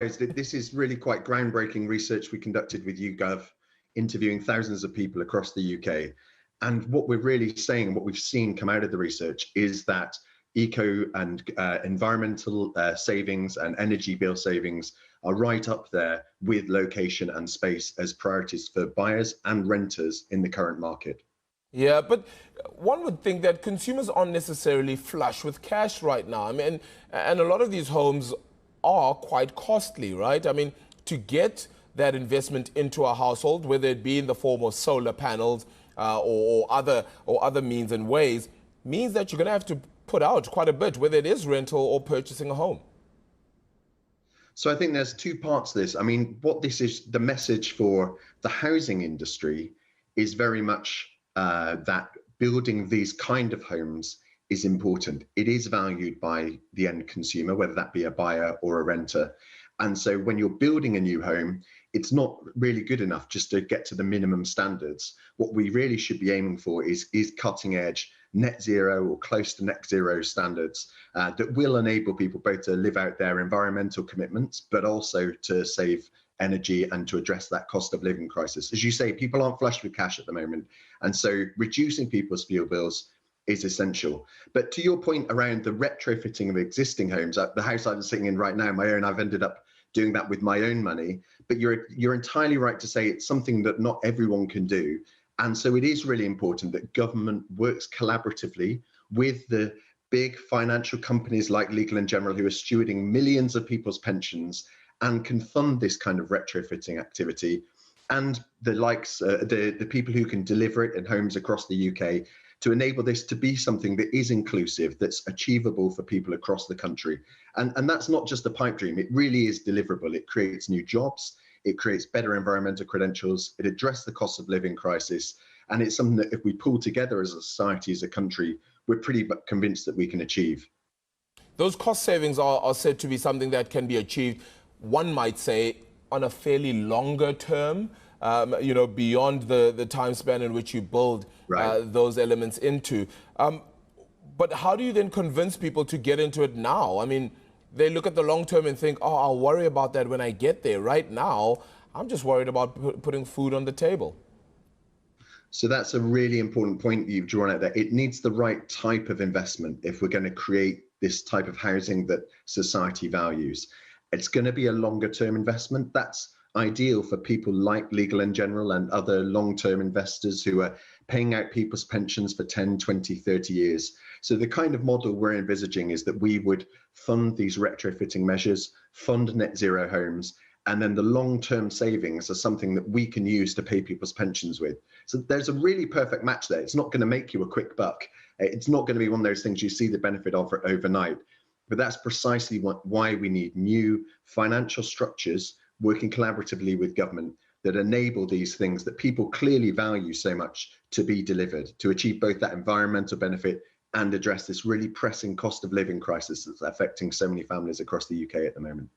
This is really quite groundbreaking research we conducted with YouGov, interviewing thousands of people across the UK. And what we're really saying, what we've seen come out of the research, is that eco and environmental savings and energy bill savings are right up there with location and space as priorities for buyers and renters in the current market. Yeah, but one would think that consumers aren't necessarily flush with cash right now. I mean, and a lot of these homes are quite costly, right? I mean, to get that investment into a household, whether it be in the form of solar panels or other means and ways, means that you're going to have to put out quite a bit, whether it is rental or purchasing a home. So I think there's two parts to this. I mean, what this is, the message for the housing industry is very much that building these kind of homes is important. It is valued by the end consumer, whether that be a buyer or a renter. And so when you're building a new home, it's not really good enough just to get to the minimum standards. What we really should be aiming for is cutting edge net zero or close to net zero standards that will enable people both to live out their environmental commitments, but also to save energy and to address that cost of living crisis. As you say, people aren't flush with cash at the moment. And so reducing people's fuel bills is essential. But to your point around the retrofitting of existing homes, the house I'm sitting in right now, my own, I've ended up doing that with my own money. But you're entirely right to say it's something that not everyone can do. And so it is really important that government works collaboratively with the big financial companies like Legal & General, who are stewarding millions of people's pensions and can fund this kind of retrofitting activity, and the likes, the people who can deliver it in homes across the UK, to enable this to be something that is inclusive, that's achievable for people across the country. And that's not just a pipe dream, it really is deliverable. It creates new jobs, it creates better environmental credentials, it addresses the cost of living crisis, and it's something that if we pull together as a society, as a country, we're pretty convinced that we can achieve. Those cost savings are said to be something that can be achieved, one might say, on a fairly longer term, you know, beyond the time span in which you build those elements into. But how do you then convince people to get into it now? I mean, they look at the long term and think, oh, I'll worry about that when I get there. Right now, I'm just worried about putting food on the table. So that's a really important point you've drawn out there. It needs the right type of investment if we're going to create this type of housing that society values. It's going to be a longer term investment. That's ideal for people like Legal & General and other long-term investors who are paying out people's pensions for 10, 20, 30 years. So the kind of model we're envisaging is that we would fund these retrofitting measures, fund net zero homes, and then the long-term savings are something that we can use to pay people's pensions with. So there's a really perfect match there. It's not going to make you a quick buck. It's not going to be one of those things you see the benefit of overnight. But that's precisely why we need new financial structures working collaboratively with government that enable these things that people clearly value so much to be delivered, to achieve both that environmental benefit and address this really pressing cost of living crisis that's affecting so many families across the UK at the moment.